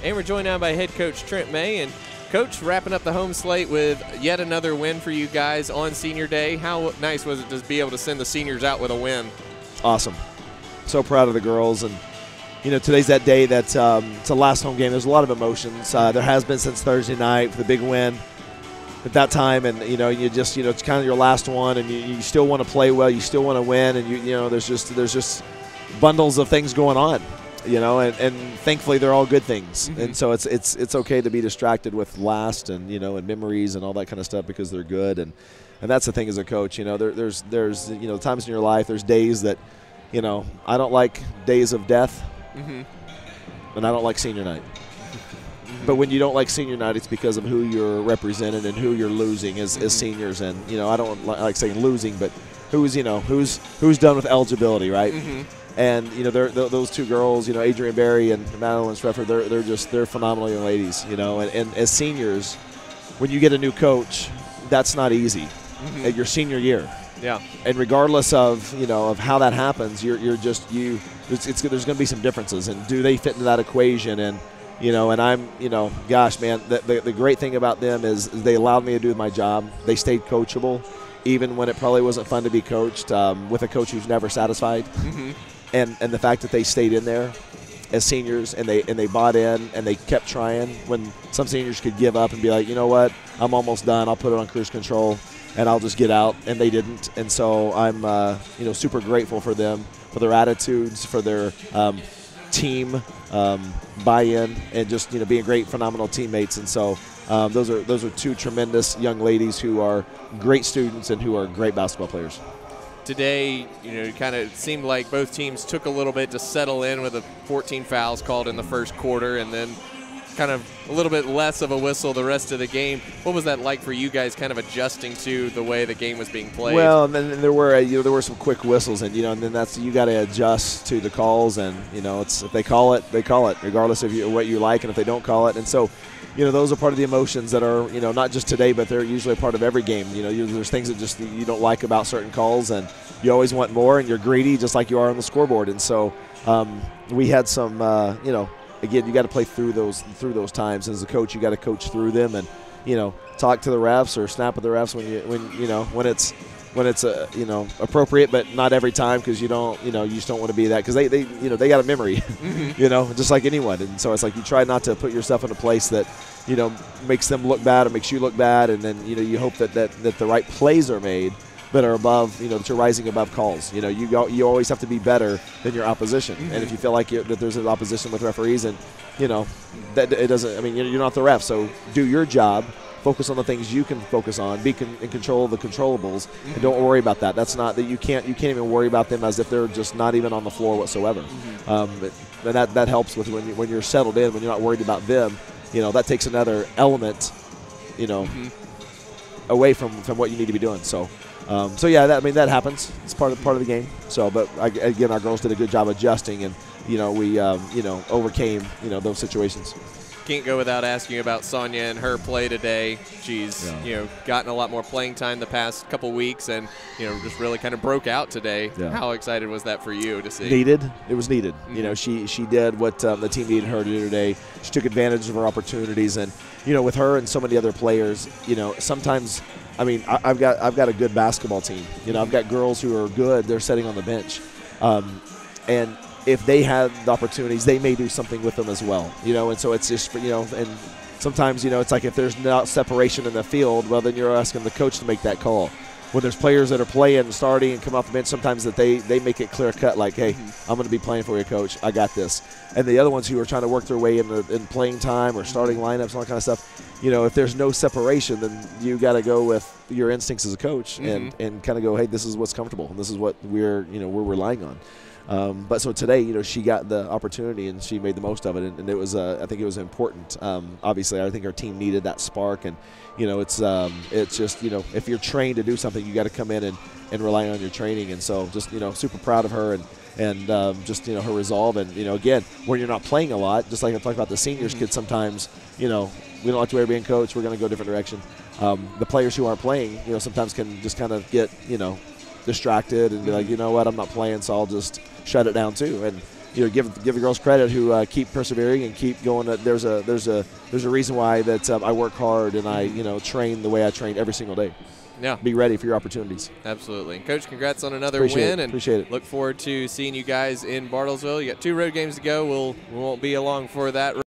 And we're joined now by head coach Trent May. And Coach, wrapping up the home slate with yet another win for you guys on Senior Day. How nice was it to be able to send the seniors out with a win? Awesome. So proud of the girls. And, you know, today's that day that it's a last home game. There's a lot of emotions. There has been since Thursday night for the big win at that time. And, you know, you just, you know, it's kind of your last one, and you still want to play well. You still want to win. And, you know, there's just bundles of things going on. You know, and thankfully they're all good things, and so it's okay to be distracted with last and, you know, and memories and all that kind of stuff, because they're good, and that's the thing as a coach. You know, there's you know, times in your life, there's days that, you know, I don't like days of death, and I don't like senior night. But when you don't like senior night, it's because of who you're representing and who you're losing as seniors, and, you know, I don't like saying losing, but who's done with eligibility, right? And, you know, those two girls, you know, Adrienne Berry and Madeline Strefford, they're phenomenal young ladies, you know. And as seniors, when you get a new coach, that's not easy at your senior year. Yeah. And regardless of, you know, of how that happens, there's going to be some differences. And do they fit into that equation? And, you know, and I'm, you know, gosh, man, the great thing about them is they allowed me to do my job. They stayed coachable, even when it probably wasn't fun to be coached, with a coach who's never satisfied. And the fact that they stayed in there as seniors, and they bought in, and they kept trying when some seniors could give up and be like, you know what, I'm almost done. I'll put it on cruise control and I'll just get out. And they didn't. And so I'm you know, super grateful for them, for their attitudes, for their team buy-in, and just, you know, being great, phenomenal teammates. And so those are two tremendous young ladies who are great students and who are great basketball players. Today, you know, it kind of seemed like both teams took a little bit to settle in with the 14 fouls called in the first quarter, and then kind of a little bit less of a whistle the rest of the game. What was that like for you guys, kind of adjusting to the way the game was being played? Well, and then there were some quick whistles, and, you know, and then you got to adjust to the calls, and, you know, it's, if they call it, regardless of what you like, and if they don't call it. And so, you know, those are part of the emotions that are, you know, not just today, but they're usually a part of every game. You know, there's things that just you don't like about certain calls, and you always want more, and you're greedy just like you are on the scoreboard. And so we had some, you know, again, you got to play through those times. As a coach, you got to coach through them, and, you know, talk to the refs or snap at the refs when it's you know, appropriate, but not every time, because you just don't want to be that, because they you know, they got a memory, you know, just like anyone. And so it's like you try not to put yourself in a place that, you know, makes them look bad or makes you look bad, and then, you know, you hope that the right plays are made that are above, you know, that you're rising above calls. You know, you always have to be better than your opposition. And if you feel like that there's an opposition with referees, and, you know, that it doesn't, I mean, you're not the ref, so do your job. Focus on the things you can focus on. Be in control of the controllables, and don't worry about that. That's not that you can't even worry about them as if they're just not even on the floor whatsoever. And that helps with when you're settled in, when you're not worried about them. You know, that takes another element, you know, away from what you need to be doing. So yeah, that happens. It's part of the game. So, but again, our girls did a good job adjusting, and, you know, we you know, overcame, you know, those situations. Can't go without asking about Sonia and her play today. She's you know, gotten a lot more playing time the past couple weeks, and, you know, just really kind of broke out today. How excited was that for you to see? It was needed. You know, she did what the team needed her to do today. She took advantage of her opportunities, and, you know, with her and so many other players, you know, sometimes, I mean, I've got a good basketball team. You know, I've got girls who are good. They're sitting on the bench, and if they had the opportunities, they may do something with them as well, you know. And so it's just, you know, and sometimes, you know, it's like if there's not separation in the field, well, then you're asking the coach to make that call. When there's players that are playing, starting, and come off the bench, sometimes that they make it clear cut, like, hey, I'm going to be playing for you, coach. I got this. And the other ones who are trying to work their way in playing time or starting lineups and all that kind of stuff, you know, if there's no separation, then you got to go with your instincts as a coach and kind of go, hey, this is what's comfortable, and this is what we're relying on. But so today, you know, she got the opportunity and she made the most of it, and it was I think it was important. Obviously, I think our team needed that spark, and, you know, it's just, you know, if you're trained to do something, you got to come in and rely on your training. And so just, you know, super proud of her, and just, you know, her resolve. And, you know, again, when you're not playing a lot, just like I talked about the seniors kids, sometimes, you know, we don't like to being coached, we're going to go a different direction. The players who aren't playing, you know, sometimes can just kind of get, you know, distracted and be like, you know what, I'm not playing, so I'll just shut it down too. give the girls credit who keep persevering and keep going. There's a reason why that I work hard and I train the way I train every single day. Yeah. Be ready for your opportunities. Absolutely. And Coach, congrats on another Appreciate win. Appreciate it. Look forward to seeing you guys in Bartlesville. You got 2 road games to go. We won't be along for that.